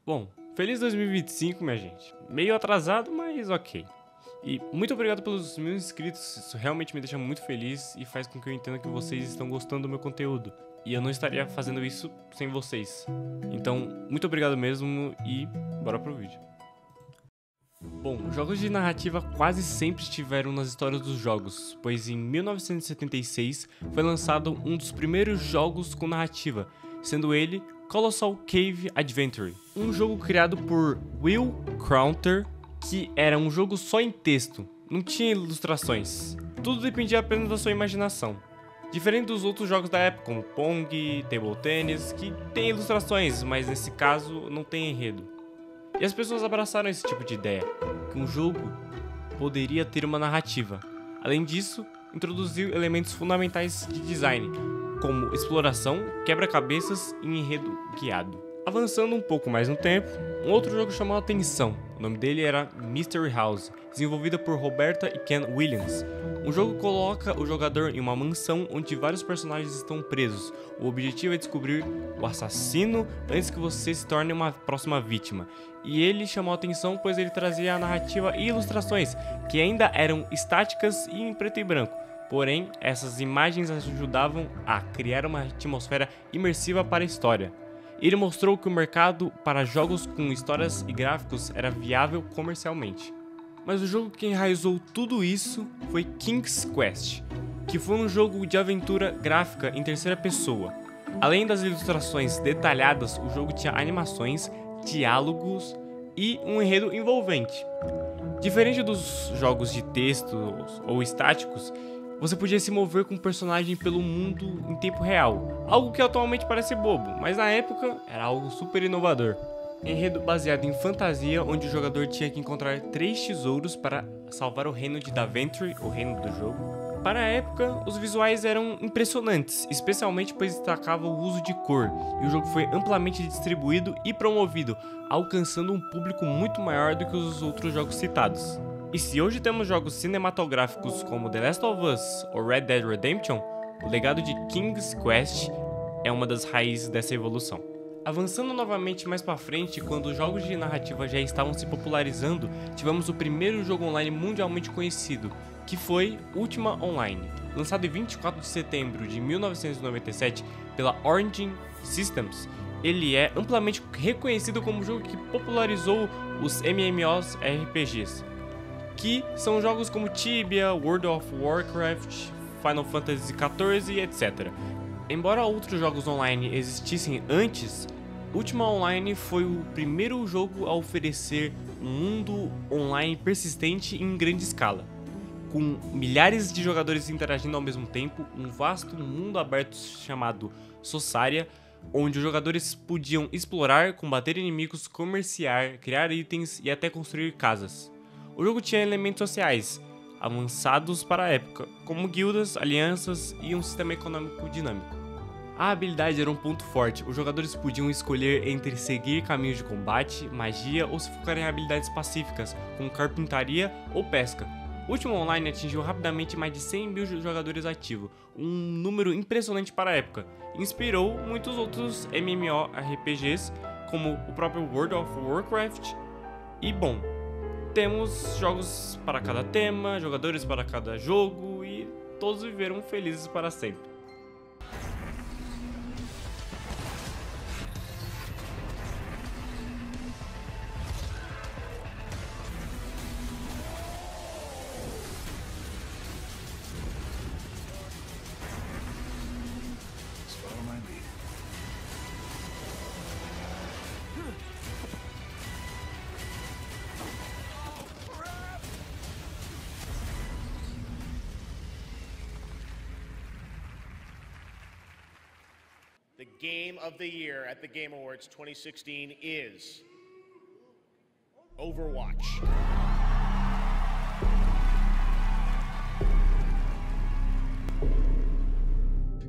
Bom, feliz 2025, minha gente. Meio atrasado, mas ok. E muito obrigado pelos 1000 inscritos, isso realmente me deixa muito feliz e faz com que eu entenda que vocês estão gostando do meu conteúdo. E eu não estaria fazendo isso sem vocês. Então, muito obrigado mesmo e bora pro vídeo. Bom, jogos de narrativa quase sempre estiveram nas histórias dos jogos, pois em 1976 foi lançado um dos primeiros jogos com narrativa, sendo ele Colossal Cave Adventure, um jogo criado por Will Crowther, que era um jogo só em texto, não tinha ilustrações, tudo dependia apenas da sua imaginação. Diferente dos outros jogos da época, como Pong, Table Tennis, que tem ilustrações, mas nesse caso não tem enredo. E as pessoas abraçaram esse tipo de ideia, que um jogo poderia ter uma narrativa. Além disso, introduziu elementos fundamentais de design, como exploração, quebra-cabeças e enredo guiado. Avançando um pouco mais no tempo, um outro jogo chamou a atenção. O nome dele era Mystery House, desenvolvido por Roberta e Ken Williams. O jogo coloca o jogador em uma mansão onde vários personagens estão presos. O objetivo é descobrir o assassino antes que você se torne uma próxima vítima. E ele chamou a atenção pois ele trazia a narrativa e ilustrações, que ainda eram estáticas e em preto e branco. Porém, essas imagens ajudavam a criar uma atmosfera imersiva para a história. Ele mostrou que o mercado para jogos com histórias e gráficos era viável comercialmente. Mas o jogo que enraizou tudo isso foi King's Quest, que foi um jogo de aventura gráfica em terceira pessoa. Além das ilustrações detalhadas, o jogo tinha animações, diálogos e um enredo envolvente. Diferente dos jogos de texto ou estáticos, você podia se mover com o personagem pelo mundo em tempo real, algo que atualmente parece bobo, mas na época era algo super inovador. Enredo baseado em fantasia, onde o jogador tinha que encontrar 3 tesouros para salvar o reino de Daventry, o reino do jogo. Para a época, os visuais eram impressionantes, especialmente pois destacava o uso de cor, e o jogo foi amplamente distribuído e promovido, alcançando um público muito maior do que os outros jogos citados. E se hoje temos jogos cinematográficos como The Last of Us ou Red Dead Redemption, o legado de King's Quest é uma das raízes dessa evolução. Avançando novamente mais para frente, quando os jogos de narrativa já estavam se popularizando, tivemos o primeiro jogo online mundialmente conhecido, que foi Ultima Online. Lançado em 24 de setembro de 1997 pela Origin Systems, ele é amplamente reconhecido como o jogo que popularizou os MMORPGs, que são jogos como Tibia, World of Warcraft, Final Fantasy XIV e etc. Embora outros jogos online existissem antes, Ultima Online foi o primeiro jogo a oferecer um mundo online persistente em grande escala. Com milhares de jogadores interagindo ao mesmo tempo, um vasto mundo aberto chamado Sosaria, onde os jogadores podiam explorar, combater inimigos, comerciar, criar itens e até construir casas. O jogo tinha elementos sociais avançados para a época, como guildas, alianças e um sistema econômico dinâmico. A habilidade era um ponto forte, os jogadores podiam escolher entre seguir caminhos de combate, magia ou se focar em habilidades pacíficas, como carpintaria ou pesca. O Ultima Online atingiu rapidamente mais de 100 mil jogadores ativos, um número impressionante para a época, e inspirou muitos outros MMORPGs, como o próprio World of Warcraft. E bom, temos jogos para cada tema, jogadores para cada jogo e todos viveram felizes para sempre. The game of the year at the Game Awards 2016 is Overwatch.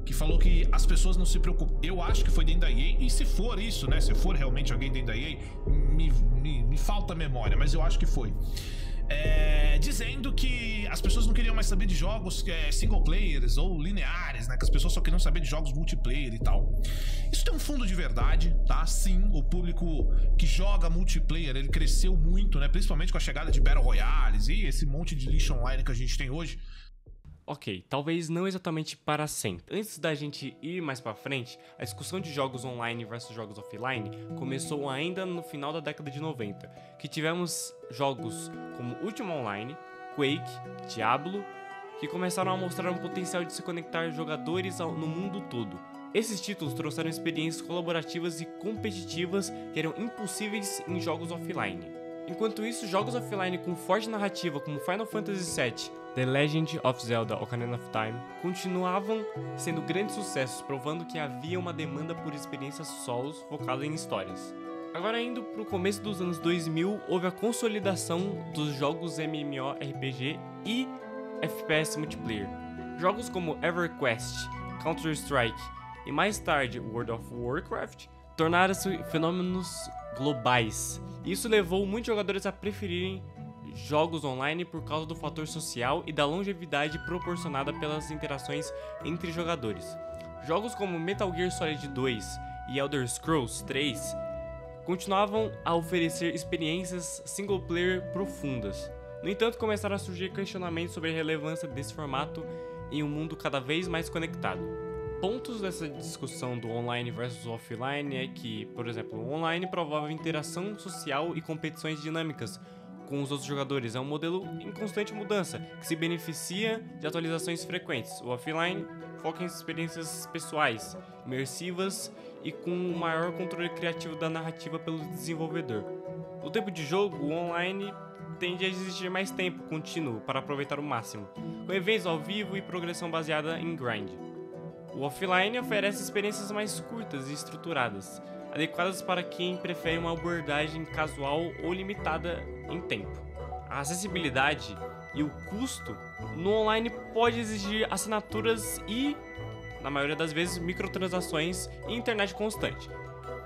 Que falou que as pessoas não se preocupam. Eu acho que foi dentro da EA, e se for isso, né? Se for realmente alguém dentro da EA, me falta memória, mas eu acho que foi. dizendo que as pessoas não queriam mais saber de jogos single players ou lineares, né? Que as pessoas só queriam saber de jogos multiplayer e tal. Isso tem um fundo de verdade, tá? Sim, o público que joga multiplayer, ele cresceu muito, né? Principalmente com a chegada de Battle Royales e esse monte de lixo online que a gente tem hoje. Ok, talvez não exatamente para sempre. Antes da gente ir mais pra frente, a discussão de jogos online versus jogos offline começou ainda no final da década de 90, que tivemos jogos como Ultima Online, Quake, Diablo, que começaram a mostrar um potencial de se conectar jogadores no mundo todo. Esses títulos trouxeram experiências colaborativas e competitivas que eram impossíveis em jogos offline. Enquanto isso, jogos offline com forte narrativa como Final Fantasy VII, The Legend of Zelda Ocarina of Time continuavam sendo grandes sucessos, provando que havia uma demanda por experiências solos focadas em histórias. Agora, indo para o começo dos anos 2000, houve a consolidação dos jogos MMORPG e FPS multiplayer. Jogos como EverQuest, Counter-Strike e mais tarde World of Warcraft tornaram-se fenômenos globais. Isso levou muitos jogadores a preferirem jogos online por causa do fator social e da longevidade proporcionada pelas interações entre jogadores. Jogos como Metal Gear Solid 2 e Elder Scrolls 3 continuavam a oferecer experiências single player profundas. No entanto, começaram a surgir questionamentos sobre a relevância desse formato em um mundo cada vez mais conectado. Pontos dessa discussão do online versus offline é que, por exemplo, o online promove interação social e competições dinâmicas com os outros jogadores. É um modelo em constante mudança, que se beneficia de atualizações frequentes. O offline foca em experiências pessoais, imersivas e com um maior controle criativo da narrativa pelo desenvolvedor. No tempo de jogo, o online tende a exigir mais tempo contínuo para aproveitar o máximo, com eventos ao vivo e progressão baseada em grind. O offline oferece experiências mais curtas e estruturadas, adequadas para quem prefere uma abordagem casual ou limitada em tempo. A acessibilidade e o custo no online pode exigir assinaturas e, na maioria das vezes, microtransações e internet constante.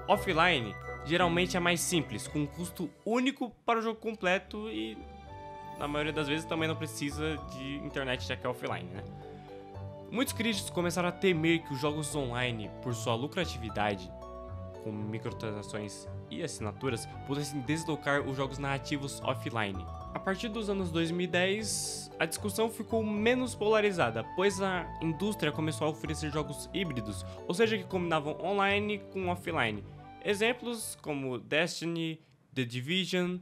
Offline geralmente é mais simples, com um custo único para o jogo completo e, na maioria das vezes, também não precisa de internet, já que é offline, né? Muitos críticos começaram a temer que os jogos online, por sua lucratividade, com microtransações e assinaturas, pudessem deslocar os jogos narrativos offline. A partir dos anos 2010, a discussão ficou menos polarizada, pois a indústria começou a oferecer jogos híbridos, ou seja, que combinavam online com offline. Exemplos como Destiny, The Division,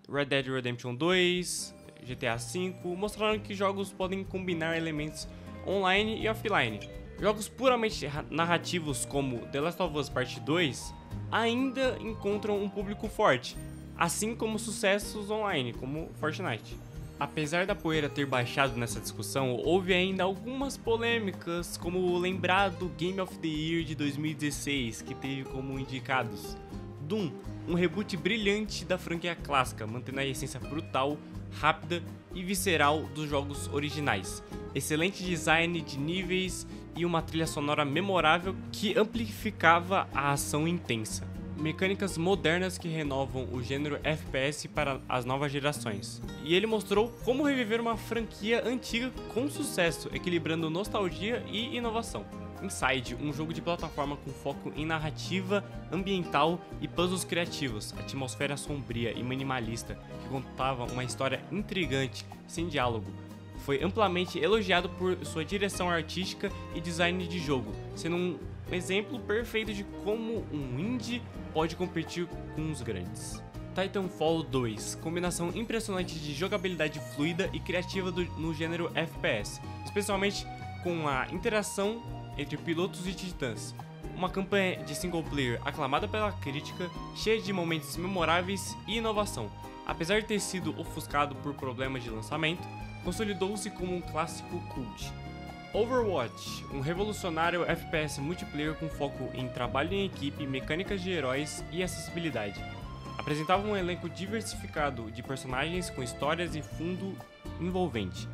Red Dead Redemption 2, GTA V mostraram que jogos podem combinar elementos online e offline. Jogos puramente narrativos como The Last of Us Part 2 ainda encontram um público forte, assim como sucessos online, como Fortnite. Apesar da poeira ter baixado nessa discussão, houve ainda algumas polêmicas, como o lembrado Game of the Year de 2016, que teve como indicados Doom, um reboot brilhante da franquia clássica, mantendo a essência brutal, rápida e visceral dos jogos originais. Excelente design de níveis e uma trilha sonora memorável que amplificava a ação intensa. Mecânicas modernas que renovam o gênero FPS para as novas gerações. E ele mostrou como reviver uma franquia antiga com sucesso, equilibrando nostalgia e inovação. Inside, um jogo de plataforma com foco em narrativa ambiental e puzzles criativos, atmosfera sombria e minimalista, que contava uma história intrigante, sem diálogo. Foi amplamente elogiado por sua direção artística e design de jogo, sendo um exemplo perfeito de como um indie pode competir com os grandes. Titanfall 2, combinação impressionante de jogabilidade fluida e criativa no gênero FPS, especialmente com a interação entre pilotos e titãs. Uma campanha de single player aclamada pela crítica, cheia de momentos memoráveis e inovação. Apesar de ter sido ofuscado por problemas de lançamento, consolidou-se como um clássico cult. Overwatch, um revolucionário FPS multiplayer com foco em trabalho em equipe, mecânicas de heróis e acessibilidade. Apresentava um elenco diversificado de personagens com histórias e fundo envolvente.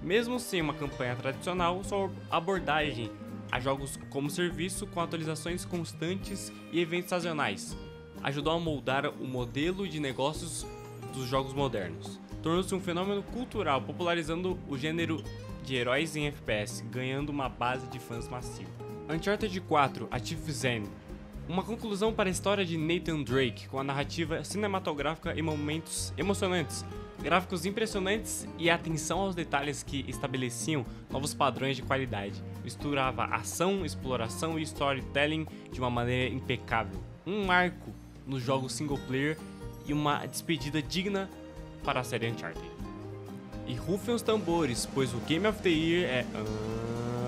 Mesmo sem uma campanha tradicional, sua abordagem a jogos como serviço com atualizações constantes e eventos sazonais ajudou a moldar o modelo de negócios dos jogos modernos. tornou-se um fenômeno cultural, popularizando o gênero de heróis em FPS, ganhando uma base de fãs massiva. Uncharted 4: A Thief's End. Uma conclusão para a história de Nathan Drake, com a narrativa cinematográfica e momentos emocionantes, gráficos impressionantes e atenção aos detalhes que estabeleciam novos padrões de qualidade. Misturava ação, exploração e storytelling de uma maneira impecável. Um marco nos jogos single player e uma despedida digna para a série Uncharted. E rufem os tambores, pois o Game of the Year é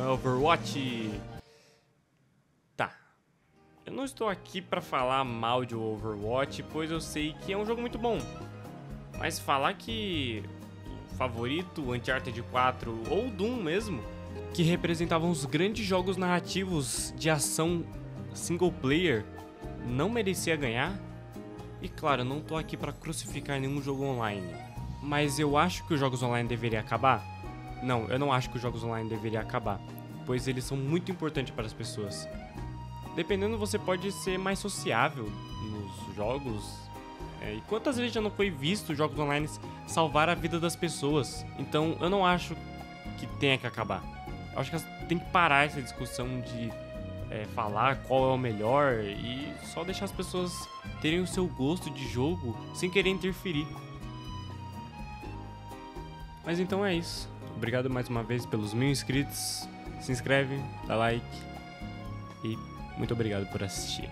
Overwatch. Tá, eu não estou aqui para falar mal de Overwatch, pois eu sei que é um jogo muito bom. Mas falar que o favorito, Uncharted 4 ou Doom mesmo, que representavam os grandes jogos narrativos de ação single player, não merecia ganhar? E claro, eu não tô aqui para crucificar nenhum jogo online, mas eu acho que os jogos online deveriam acabar? Não, eu não acho que os jogos online deveriam acabar, pois eles são muito importantes para as pessoas. Dependendo, você pode ser mais sociável nos jogos. E quantas vezes já não foi visto jogos online salvar a vida das pessoas? Então eu não acho que tenha que acabar. Eu acho que tem que parar essa discussão de falar qual é o melhor e só deixar as pessoas terem o seu gosto de jogo sem querer interferir. Mas então é isso. Obrigado mais uma vez pelos 1000 inscritos. Se inscreve, dá like e muito obrigado por assistir.